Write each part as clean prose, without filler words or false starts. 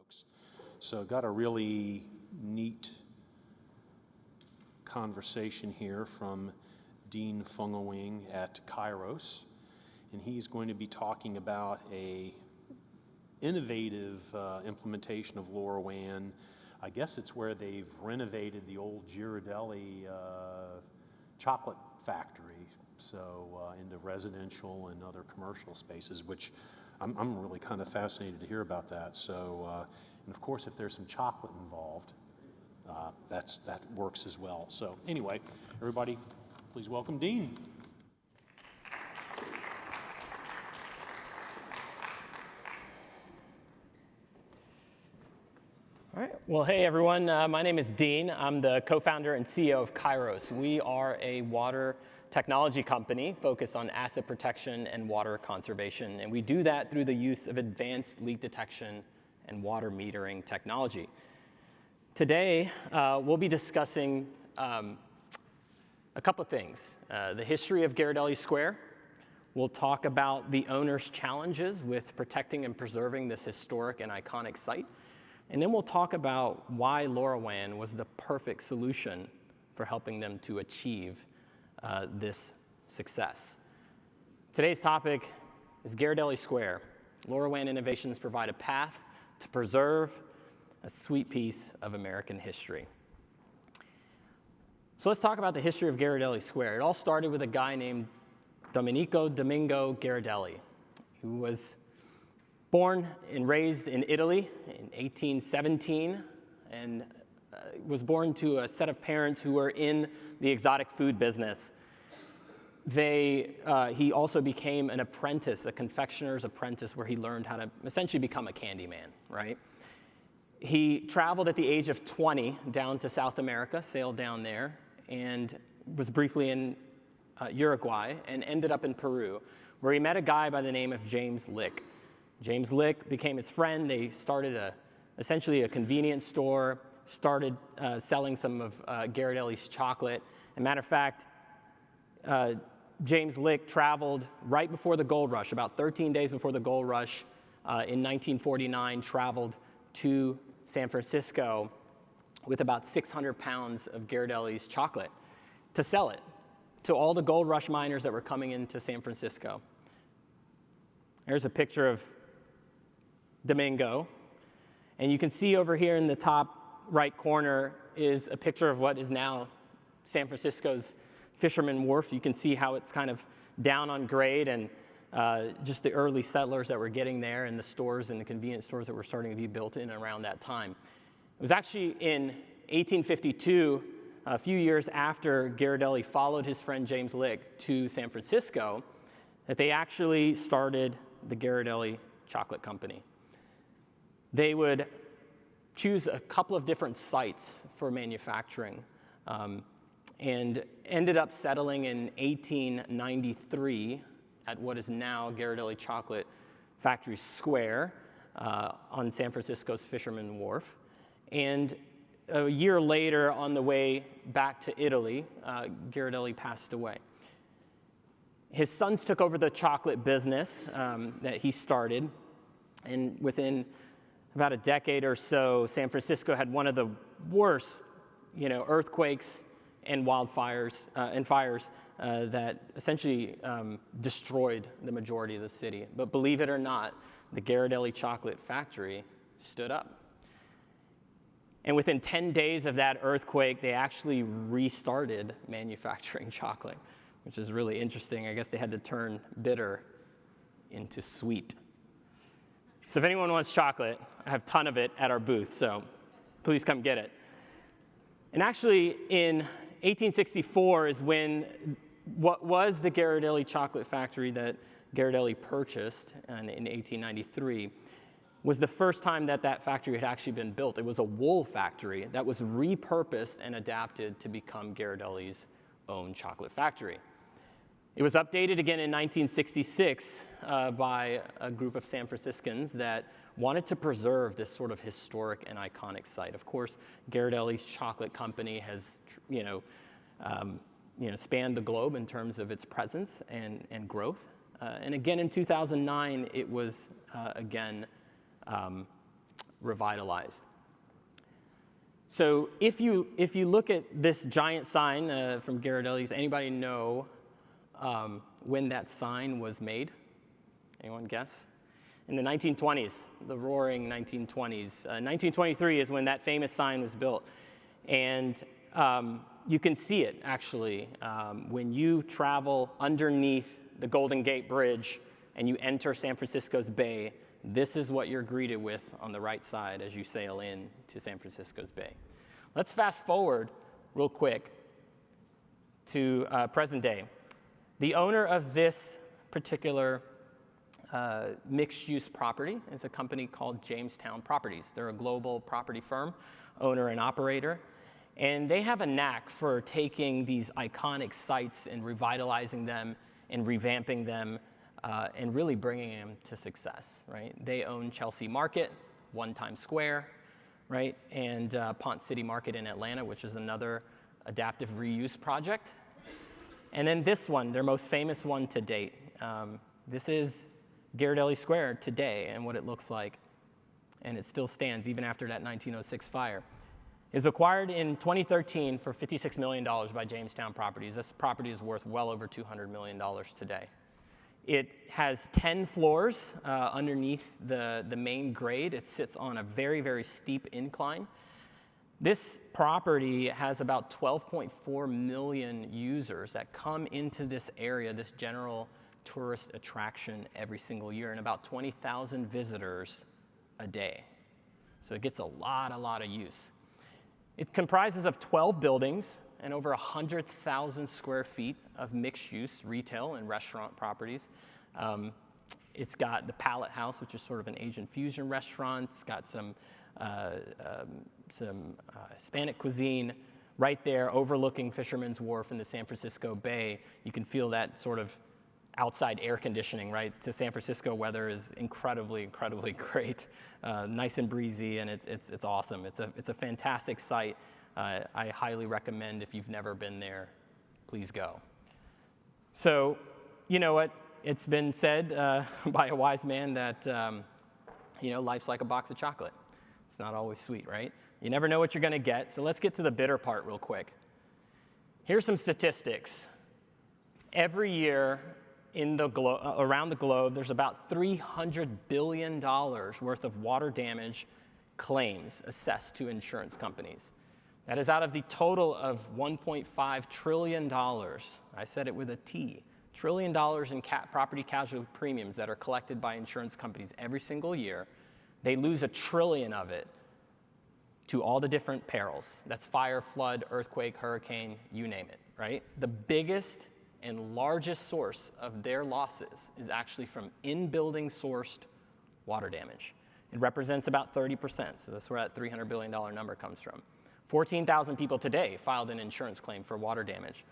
works. So got a really neat conversation here from Dean Fung-a-Wing at Kairos, and he's going to be talking about a innovative implementation of LoRaWAN. I guess it's where they've renovated the old Ghirardelli chocolate factory, so into residential and other commercial spaces, which I'm really kind of fascinated to hear about that. So, and of course, if there's some chocolate involved, that works as well. So anyway, everybody, please welcome Dean. All right. Well, hey, everyone. My name is Dean. I'm the co-founder and CEO of Kairos. We are a water technology company focused on asset protection and water conservation. And we do that through the use of advanced leak detection and water metering technology. Today, we'll be discussing a couple of things. The history of Ghirardelli Square. We'll talk about the owner's challenges with protecting and preserving this historic and iconic site. And then we'll talk about why LoRaWAN was the perfect solution for helping them to achieve this success. Today's topic is Ghirardelli Square. LoRaWAN Innovations provide a path to preserve a sweet piece of American history. So let's talk about the history of Ghirardelli Square. It all started with a guy named Domingo Ghirardelli, who was born and raised in Italy in 1817, and was born to a set of parents who were in the exotic food business. He also became an apprentice, a confectioner's apprentice, where he learned how to essentially become a candy man, right? He traveled at the age of 20 down to South America, sailed down there, and was briefly in Uruguay, and ended up in Peru, where he met a guy by the name of James Lick. James Lick became his friend. They started essentially a convenience store, started selling some of Ghirardelli's chocolate. As a matter of fact, James Lick traveled right before the gold rush, about 13 days before the gold rush in 1949, traveled to San Francisco with about 600 pounds of Ghirardelli's chocolate to sell it to all the gold rush miners that were coming into San Francisco. There's a picture of Domingo. And you can see over here in the top right corner is a picture of what is now San Francisco's Fisherman Wharf. You can see how it's kind of down on grade, and just the early settlers that were getting there, and the stores and the convenience stores that were starting to be built in around that time. It was actually in 1852, a few years after Ghirardelli followed his friend James Lick to San Francisco, that they actually started the Ghirardelli Chocolate Company. They would choose a couple of different sites for manufacturing, and ended up settling in 1893 at what is now Ghirardelli Chocolate Factory Square on San Francisco's Fisherman Wharf. And a year later, on the way back to Italy, Ghirardelli passed away. His sons took over the chocolate business that he started, and within about a decade or so, San Francisco had one of the worst, earthquakes and wildfires and fires that essentially destroyed the majority of the city. But believe it or not, the Ghirardelli Chocolate Factory stood up. And within 10 days of that earthquake, they actually restarted manufacturing chocolate, which is really interesting. I guess they had to turn bitter into sweet. So if anyone wants chocolate, I have a ton of it at our booth, so please come get it. And actually, in 1864 is when what was the Ghirardelli Chocolate Factory that Ghirardelli purchased in 1893 was the first time that that factory had actually been built. It was a wool factory that was repurposed and adapted to become Ghirardelli's own chocolate factory. It was updated again in 1966 by a group of San Franciscans that wanted to preserve this sort of historic and iconic site. Of course, Ghirardelli's Chocolate Company has, spanned the globe in terms of its presence and growth. And again, in 2009, it was again revitalized. So if you look at this giant sign from Ghirardelli, does anybody know when that sign was made? Anyone guess? In the 1920s, the roaring 1920s. 1923 is when that famous sign was built. And you can see it, actually, when you travel underneath the Golden Gate Bridge and you enter San Francisco's Bay. This is what you're greeted with on the right side as you sail in to San Francisco's Bay. Let's fast forward real quick to present day. The owner of this particular mixed-use property is a company called Jamestown Properties. They're a global property firm, owner and operator. And they have a knack for taking these iconic sites and revitalizing them and revamping them and really bringing them to success, right? They own Chelsea Market, One Times Square, right? And Ponce City Market in Atlanta, which is another adaptive reuse project. And then this one, their most famous one to date. This is Ghirardelli Square today and what it looks like. And it still stands even after that 1906 fire. It was acquired in 2013 for $56 million by Jamestown Properties. This property is worth well over $200 million today. It has 10 floors underneath the main grade. It sits on a very, very steep incline. This property has about 12.4 million users that come into this area, this general tourist attraction every single year, and about 20,000 visitors a day. So it gets a lot of use. It comprises of 12 buildings and over 100,000 square feet of mixed-use retail and restaurant properties. It's got the Palette House, which is sort of an Asian fusion restaurant. It's got some Hispanic cuisine right there overlooking Fisherman's Wharf in the San Francisco Bay. You can feel that sort of outside air conditioning, right? The San Francisco weather is incredibly great, nice and breezy, and it's awesome. It's a fantastic site. I highly recommend if you've never been there, please go. So, you know what? It's been said by a wise man that, life's like a box of chocolate. It's not always sweet, right? You never know what you're going to get. So let's get to the bitter part real quick. Here's some statistics. Every year around the globe, there's about $300 billion worth of water damage claims assessed to insurance companies. That is out of the total of $1.5 trillion. I said it with a T. $1 trillion in property casualty premiums that are collected by insurance companies every single year. They lose $1 trillion of it to all the different perils. That's fire, flood, earthquake, hurricane, you name it, right? The biggest and largest source of their losses is actually from in-building sourced water damage. It represents about 30%, so that's where that $300 billion number comes from. 14,000 people today filed an insurance claim for water damage,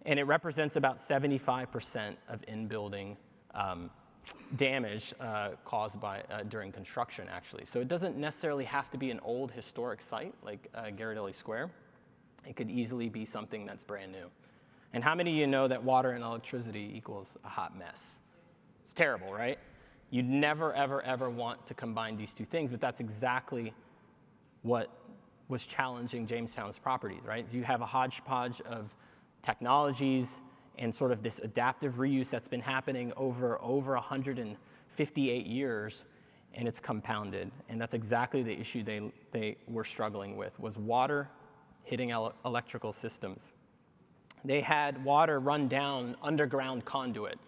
and it represents about 75% of in-building damage caused by during construction, actually. So it doesn't necessarily have to be an old historic site like Ghirardelli Square. It could easily be something that's brand new. And how many of you know that water and electricity equals a hot mess? It's terrible, right? You'd never, ever want to combine these two things, but that's exactly what was challenging Jamestown's properties, right? So you have a hodgepodge of technologies and sort of this adaptive reuse that's been happening over 158 years, and it's compounded. And that's exactly the issue they were struggling with, was water hitting electrical systems. They had water run down underground conduit,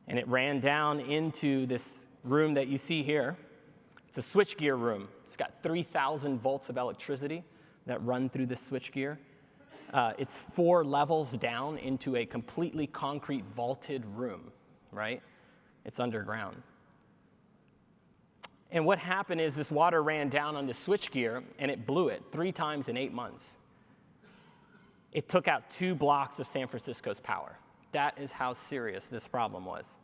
and it ran down into this room that you see here. It's a switchgear room. It's got 3,000 volts of electricity that run through this switchgear. It's 4 levels down into a completely concrete vaulted room, right? It's underground. And what happened is this water ran down on the switchgear, and it blew it 3 times in 8 months. It took out 2 blocks of San Francisco's power. That is how serious this problem was.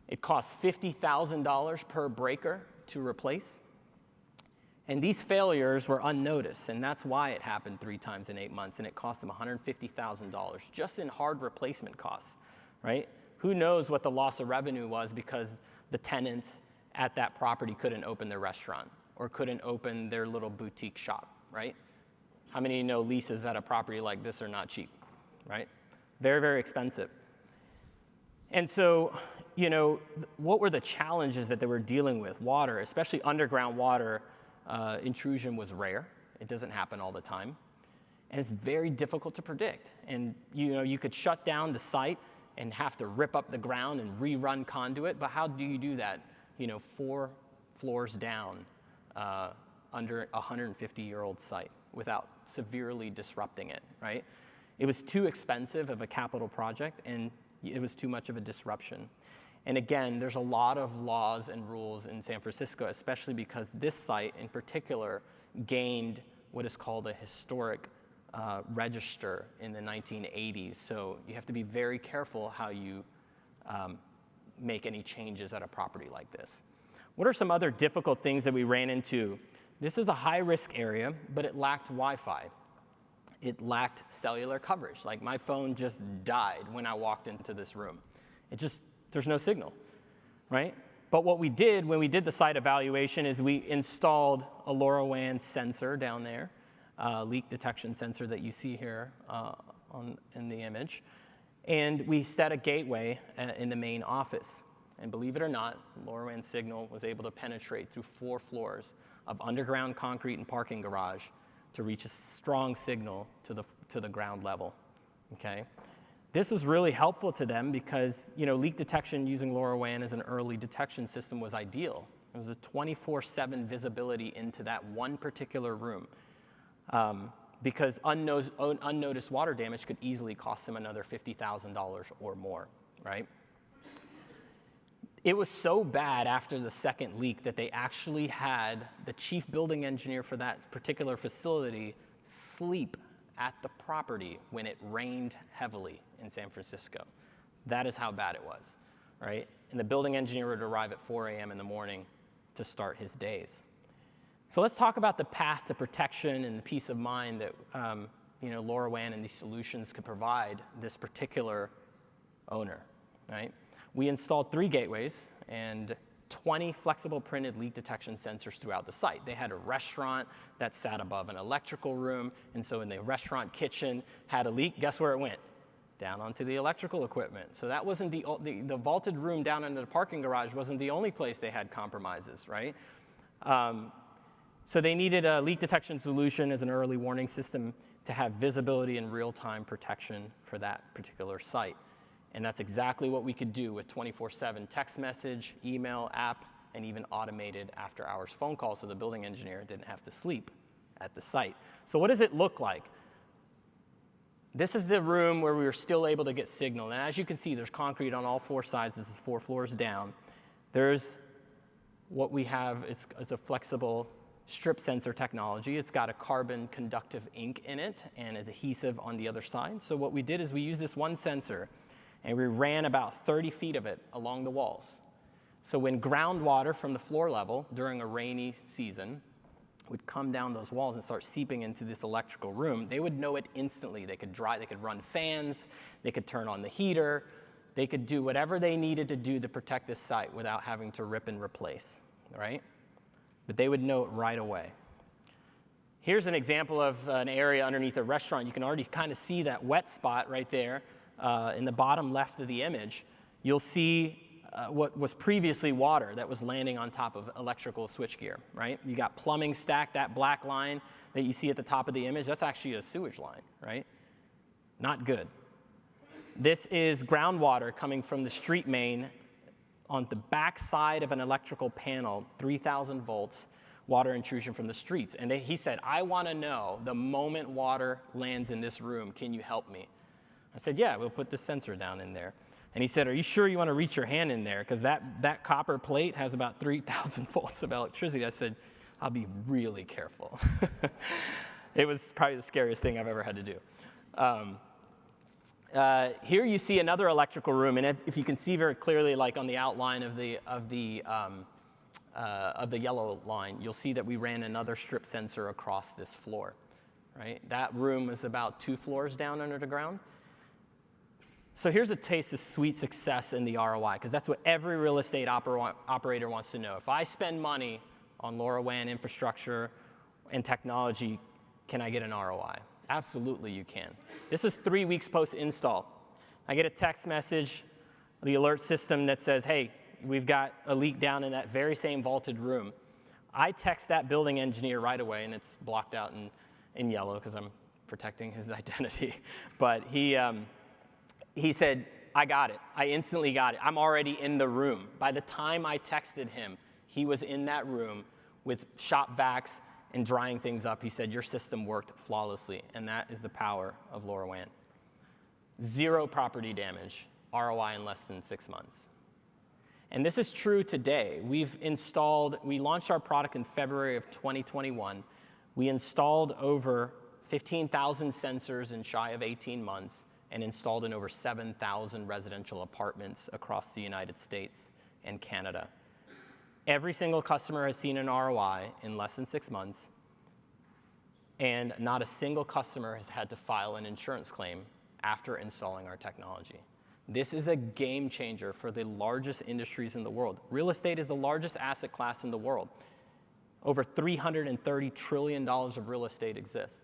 It cost $50,000 per breaker to replace. And these failures were unnoticed, and that's why it happened 3 times in 8 months, and it cost them $150,000 just in hard replacement costs, right? Who knows what the loss of revenue was because the tenants at that property couldn't open their restaurant. or couldn't open their little boutique shop, right? How many know leases at a property like this are not cheap, right? Very, very expensive. And so, what were the challenges that they were dealing with? Water, especially underground water, intrusion was rare. It doesn't happen all the time. And it's very difficult to predict. And, you could shut down the site and have to rip up the ground and rerun conduit, but how do you do that, 4 floors down under a 150-year-old site without severely disrupting it, right? It was too expensive of a capital project, and it was too much of a disruption. And again, there's a lot of laws and rules in San Francisco, especially because this site in particular gained what is called a historic register in the 1980s. So you have to be very careful how you make any changes at a property like this. What are some other difficult things that we ran into? This is a high-risk area, but it lacked Wi-Fi. It lacked cellular coverage. Like, my phone just died when I walked into this room. There's no signal, right? But what we did when we did the site evaluation is we installed a LoRaWAN sensor down there, leak detection sensor that you see here in the image. And we set a gateway in the main office. And believe it or not, LoRaWAN signal was able to penetrate through 4 floors of underground concrete and parking garage to reach a strong signal to the ground level, okay? This was really helpful to them because, leak detection using LoRaWAN as an early detection system was ideal. It was a 24/7 visibility into that one particular room because unnoticed water damage could easily cost them another $50,000 or more, right? It was so bad after the second leak that they actually had the chief building engineer for that particular facility sleep at the property when it rained heavily in San Francisco. That is how bad it was, right? And the building engineer would arrive at 4 a.m. in the morning to start his days. So let's talk about the path to protection and the peace of mind that LoRaWAN and these solutions could provide this particular owner, right? We installed 3 gateways and 20 flexible printed leak detection sensors throughout the site. They had a restaurant that sat above an electrical room, and so in the restaurant kitchen had a leak, guess where it went? Down onto the electrical equipment. So that wasn't the vaulted room down in the parking garage wasn't the only place they had compromises, right? So they needed a leak detection solution as an early warning system to have visibility and real-time protection for that particular site. And that's exactly what we could do with 24/7 text message, email, app, and even automated after-hours phone calls so the building engineer didn't have to sleep at the site. So what does it look like? This is the room where we were still able to get signal. And as you can see, there's concrete on all 4 sides. This is 4 floors down. There's what we have is a flexible strip sensor technology. It's got a carbon conductive ink in it and an adhesive on the other side. So what we did is we used this one sensor and we ran about 30 feet of it along the walls. So when groundwater from the floor level during a rainy season would come down those walls and start seeping into this electrical room, they would know it instantly. They could run fans, they could turn on the heater, they could do whatever they needed to do to protect this site without having to rip and replace, right? But they would know it right away. Here's an example of an area underneath a restaurant. You can already kind of see that wet spot right there. In the bottom left of the image, you'll see what was previously water that was landing on top of electrical switchgear, right? You got plumbing stacked, that black line that you see at the top of the image, that's actually a sewage line, right? Not good. This is groundwater coming from the street main on the back side of an electrical panel, 3,000 volts, water intrusion from the streets. And he said, I want to know the moment water lands in this room, can you help me? I said, yeah, we'll put this sensor down in there. And he said, are you sure you want to reach your hand in there? Because that copper plate has about 3,000 volts of electricity. I said, I'll be really careful. It was probably the scariest thing I've ever had to do. Here you see another electrical room, and if you can see very clearly, like on the outline of the yellow line, you'll see that we ran another strip sensor across this floor. Right? That room is about 2 floors down under the ground. So here's a taste of sweet success in the ROI, because that's what every real estate operator wants to know. If I spend money on LoRaWAN infrastructure and technology, can I get an ROI? Absolutely you can. This is 3 weeks post-install. I get a text message, the alert system that says, hey, we've got a leak down in that very same vaulted room. I text that building engineer right away, and it's blocked out in yellow because I'm protecting his identity. But he said, I got it. I instantly got it. I'm already in the room. By the time I texted him, he was in that room with shop vacs and drying things up. He said, your system worked flawlessly, and that is the power of LoRaWAN. 0 property damage, ROI in less than 6 months. And this is true today. We launched our product in February of 2021. We installed over 15,000 sensors in shy of 18 months and installed in over 7,000 residential apartments across the United States and Canada. Every single customer has seen an ROI in less than 6 months, and not a single customer has had to file an insurance claim after installing our technology. This is a game changer for the largest industries in the world. Real estate is the largest asset class in the world. Over $330 trillion of real estate exists.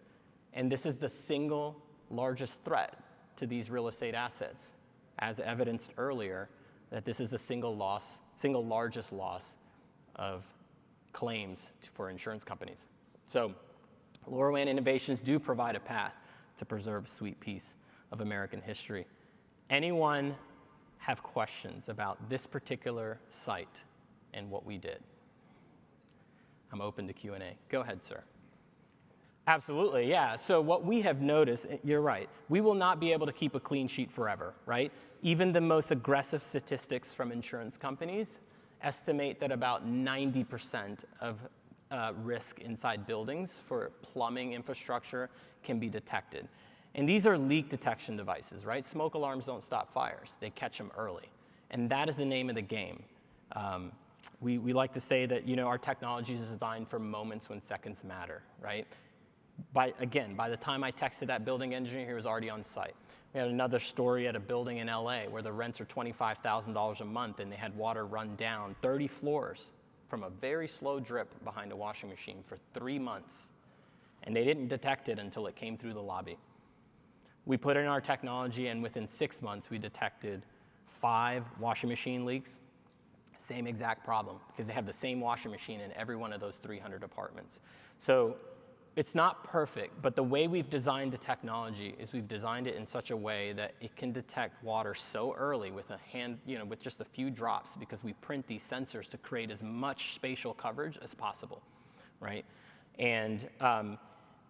And this is the single largest threat to these real estate assets, as evidenced earlier, that this is the single largest loss of claims for insurance companies. So LoRaWAN Innovations do provide a path to preserve a sweet piece of American history. Anyone have questions about this particular site and what we did? I'm open to Q&A. Go ahead, sir. Absolutely, yeah. So what we have noticed, you're right, we will not be able to keep a clean sheet forever, right? Even the most aggressive statistics from insurance companies estimate that about 90% of risk inside buildings for plumbing infrastructure can be detected. And these are leak detection devices, right? Smoke alarms don't stop fires. They catch them early. And that is the name of the game. We like to say that, our technology is designed for moments when seconds matter, right? By the time I texted that building engineer, he was already on site. We had another story at a building in LA where the rents are $25,000 a month and they had water run down 30 floors from a very slow drip behind a washing machine for 3 months. And they didn't detect it until it came through the lobby. We put in our technology, and within 6 months, we detected 5 washing machine leaks. Same exact problem, because they have the same washing machine in every one of those 300 apartments. So it's not perfect, but the way we've designed the technology is we've designed it in such a way that it can detect water so early with with just a few drops, because we print these sensors to create as much spatial coverage as possible, right? And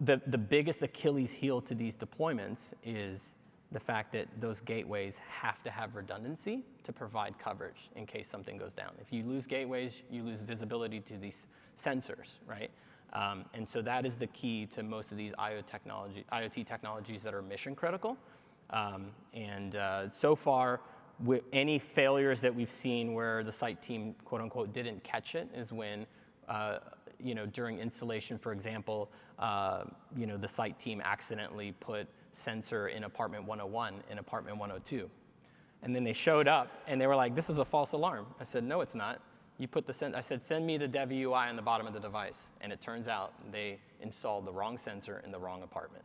the biggest Achilles heel to these deployments is the fact that those gateways have to have redundancy to provide coverage in case something goes down. If you lose gateways, you lose visibility to these sensors, right? And so that is the key to most of these IoT technologies that are mission critical. So far, any failures that we've seen where the site team, quote unquote, didn't catch it is when, during installation, for example, the site team accidentally put sensor in apartment 101 in apartment 102. And then they showed up and they were like, this is a false alarm. I said, no, it's not. You put I said, send me the dev UI on the bottom of the device. And it turns out they installed the wrong sensor in the wrong apartment,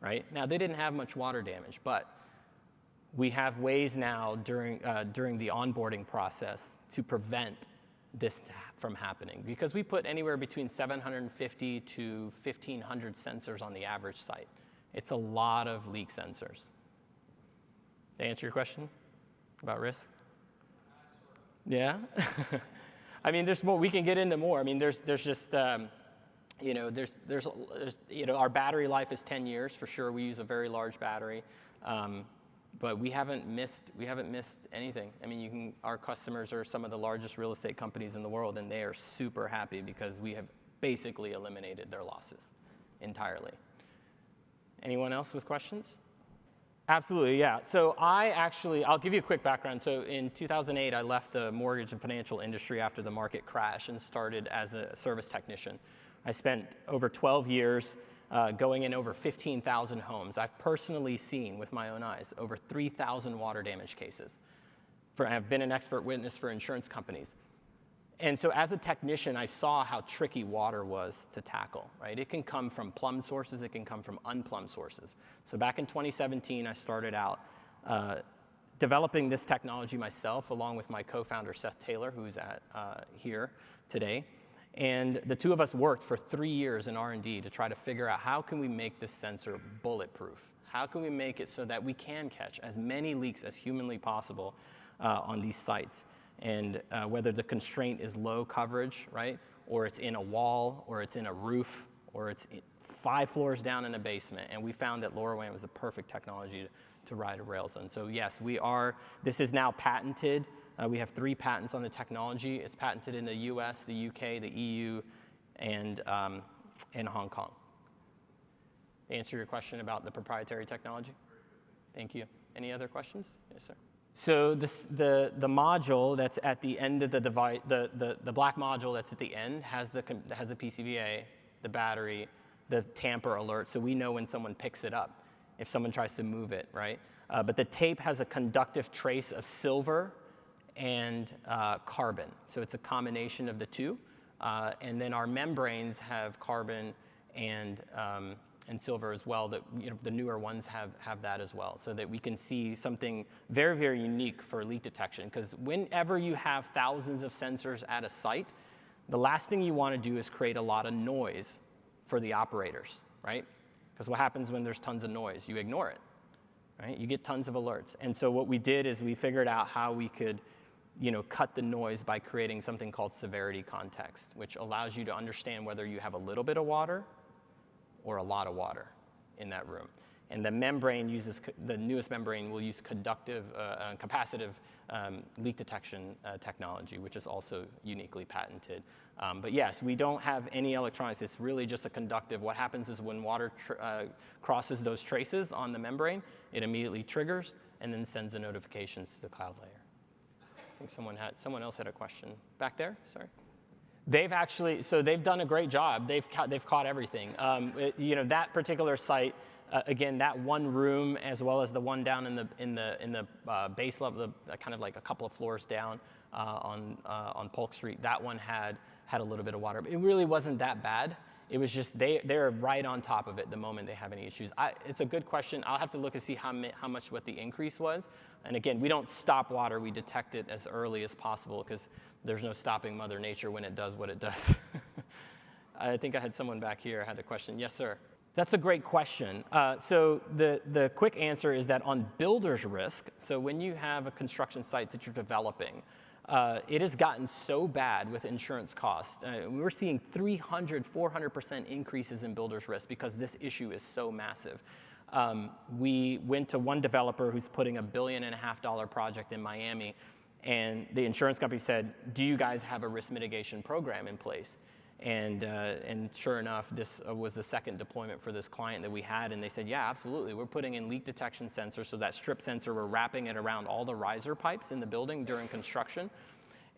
right? Now, they didn't have much water damage, but we have ways now during the onboarding process to prevent this from happening, because we put anywhere between 750 to 1,500 sensors on the average site. It's a lot of leak sensors. To answer your question about risk? Yeah? I mean, there's more. We can get into more. I mean, there's just, our battery life is 10 years for sure. We use a very large battery, but we haven't missed anything. I mean, our customers are some of the largest real estate companies in the world, and they are super happy because we have basically eliminated their losses entirely. Anyone else with questions? Absolutely, yeah. So I'll give you a quick background. So in 2008, I left the mortgage and financial industry after the market crash and started as a service technician. I spent over 12 years going in over 15,000 homes. I've personally seen with my own eyes over 3,000 water damage cases. I've been an expert witness for insurance companies. And so as a technician, I saw how tricky water was to tackle, right? It can come from plumbed sources, it can come from unplumbed sources. So back in 2017, I started out developing this technology myself, along with my co-founder, Seth Taylor, who's here today. And the two of us worked for 3 years in R&D to try to figure out how can we make this sensor bulletproof? How can we make it so that we can catch as many leaks as humanly possible on these sites? And whether the constraint is low coverage, right? Or it's in a wall, or it's in a roof, or it's 5 floors down in a basement. And we found that LoRaWAN was the perfect technology to ride a rail zone. So yes, this is now patented. We have 3 patents on the technology. It's patented in the US, the UK, the EU, and Hong Kong. To answer your question about the proprietary technology? Thank you. Any other questions? Yes, sir. So the module that's at the end of the device, the black module that's at the end has the PCBA, the battery, the tamper alert, so we know when someone picks it up, if someone tries to move it, right? But the tape has a conductive trace of silver and carbon, so it's a combination of the two. And then our membranes have carbon and silver as well, that the newer ones have that as well, so that we can see something very, very unique for leak detection. Because whenever you have thousands of sensors at a site, the last thing you want to do is create a lot of noise for the operators, right? Because what happens when there's tons of noise? You ignore it, right? You get tons of alerts. And so what we did is we figured out how we could cut the noise by creating something called severity context, which allows you to understand whether you have a little bit of water or a lot of water in that room. And the membrane the newest membrane will use conductive, capacitive leak detection technology, which is also uniquely patented. But yes, we don't have any electronics. It's really just a conductive. What happens is when water crosses those traces on the membrane, it immediately triggers and then sends the notifications to the cloud layer. I think someone else had a question. Back there, sorry. They've done a great job. They've caught everything. That particular site, again, that one room as well as the one down in the base level, kind of like a couple of floors down on Polk Street. That one had a little bit of water. It really wasn't that bad. It was just they're right on top of it the moment they have any issues. It's a good question. I'll have to look and see what the increase was. And again, we don't stop water. We detect it as early as possible because there's no stopping Mother Nature when it does what it does. I think I had someone back here had a question. Yes, sir. That's a great question. So the quick answer is that on builder's risk, so when you have a construction site that you're developing, it has gotten so bad with insurance costs. We're seeing 300, 400% increases in builder's risk because this issue is so massive. We went to one developer who's putting a $1.5 billion project in Miami, and the insurance company said, do you guys have a risk mitigation program in place? And sure enough, this was the second deployment for this client that we had, and they said, yeah, absolutely. We're putting in leak detection sensors, so that strip sensor, we're wrapping it around all the riser pipes in the building during construction.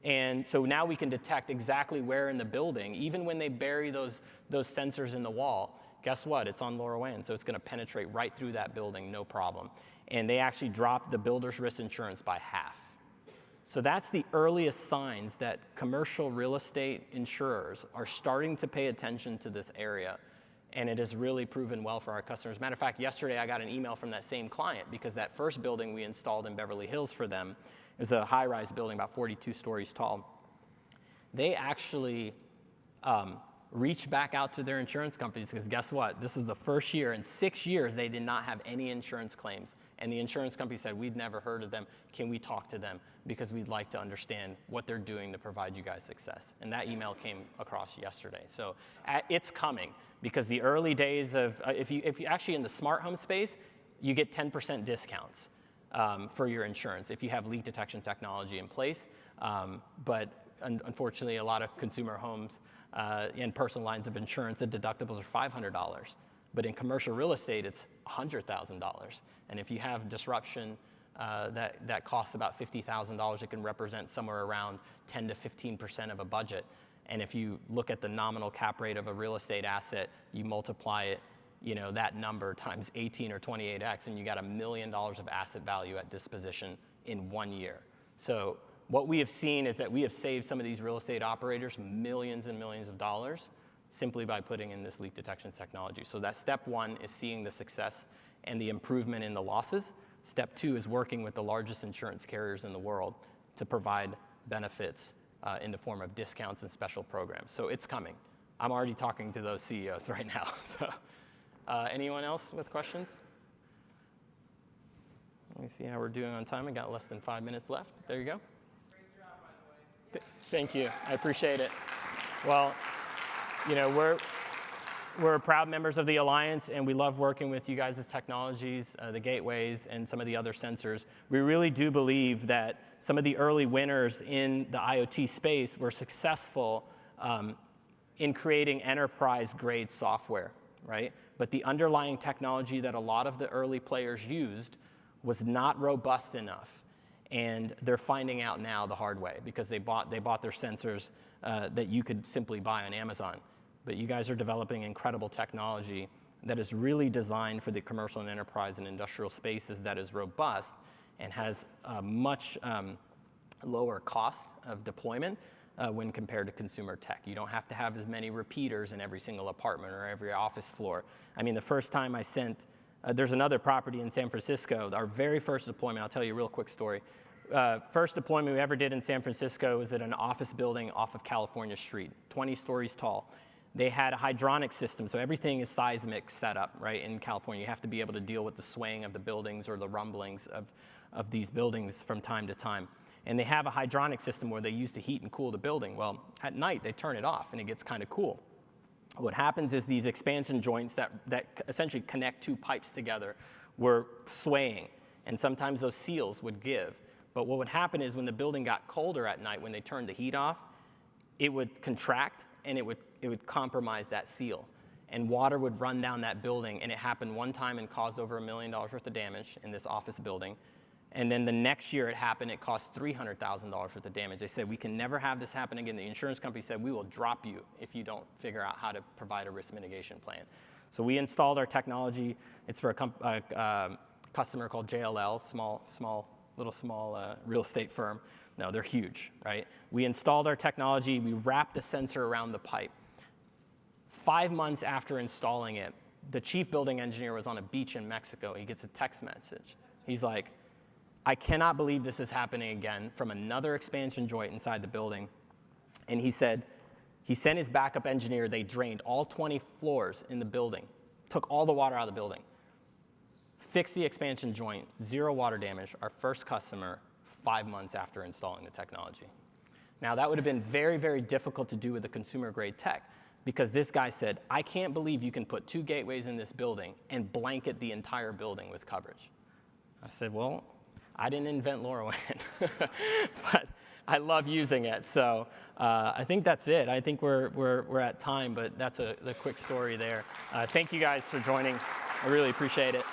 And so now we can detect exactly where in the building, even when they bury those sensors in the wall, guess what? It's on LoRaWAN, so it's going to penetrate right through that building, no problem. And they actually dropped the builder's risk insurance by half. So that's the earliest signs that commercial real estate insurers are starting to pay attention to this area, and it has really proven well for our customers. Matter of fact, yesterday I got an email from that same client because that first building we installed in Beverly Hills for them is a high-rise building about 42 stories tall. They actually reached back out to their insurance companies because guess what? This is the first year in 6 years they did not have any insurance claims. And the insurance company said, we'd never heard of them. Can we talk to them? Because we'd like to understand what they're doing to provide you guys success. And that email came across yesterday. So it's coming because the early days of, if you actually in the smart home space, you get 10% discounts for your insurance if you have leak detection technology in place. But unfortunately, a lot of consumer homes and personal lines of insurance, the deductibles are $500. But in commercial real estate, it's $100,000. And if you have disruption that costs about $50,000, it can represent somewhere around 10 to 15% of a budget. And if you look at the nominal cap rate of a real estate asset, you multiply it, that number times 18 or 28x, and you got $1 million of asset value at disposition in 1 year. So What we have seen is that we have saved some of these real estate operators millions and millions of dollars simply by putting in this leak detection technology. So that step one is seeing the success and the improvement in the losses. Step two is working with the largest insurance carriers in the world to provide benefits in the form of discounts and special programs. So it's coming. I'm already talking to those CEOs right now. So, anyone else with questions? Let me see how we're doing on time. I got less than 5 minutes left. There you go. Great job, by the way. Thank you. I appreciate it. Well, you know, we're proud members of the Alliance, and we love working with you guys' technologies, the gateways, and some of the other sensors. We really do believe that some of the early winners in the IoT space were successful in creating enterprise-grade software, right? But the underlying technology that a lot of the early players used was not robust enough. And they're finding out now the hard way because they bought their sensors that you could simply buy on Amazon. But you guys are developing incredible technology that is really designed for the commercial and enterprise and industrial spaces, that is robust and has a much lower cost of deployment when compared to consumer tech. You don't have to have as many repeaters in every single apartment or every office floor. I mean, the first time I sent, there's another property in San Francisco, our very first deployment, I'll tell you a real quick story. First deployment we ever did in San Francisco was at an office building off of California Street, 20 stories tall. They had a hydronic system, so everything is seismic set up, right? In California, you have to be able to deal with the swaying of the buildings or the rumblings of these buildings from time to time. And they have a hydronic system where they use to heat and cool the building. Well, at night, they turn it off, and it gets kind of cool. What happens is these expansion joints that essentially connect two pipes together were swaying, and sometimes those seals would give. But what would happen is when the building got colder at night, when they turned the heat off, it would contract, and it would compromise that seal. And water would run down that building, and it happened one time and caused over $1 million worth of damage in this office building. And then the next year it happened, it cost $300,000 worth of damage. They said, we can never have this happen again. The insurance company said, we will drop you if you don't figure out how to provide a risk mitigation plan. So we installed our technology. It's for a customer called JLL, small real estate firm. No, they're huge, right? We installed our technology. We wrapped the sensor around the pipe. 5 months after installing it, the chief building engineer was on a beach in Mexico. He gets a text message. He's like, I cannot believe this is happening again, from another expansion joint inside the building. And he said, he sent his backup engineer. They drained all 20 floors in the building, took all the water out of the building, fixed the expansion joint, 0 water damage, our first customer 5 months after installing the technology. Now, that would have been very, very difficult to do with a consumer-grade tech, because this guy said, I can't believe you can put 2 gateways in this building and blanket the entire building with coverage. I said, well, I didn't invent LoRaWAN, but I love using it. So I think that's it. I think we're at time, but that's the quick story there. Thank you guys for joining. I really appreciate it.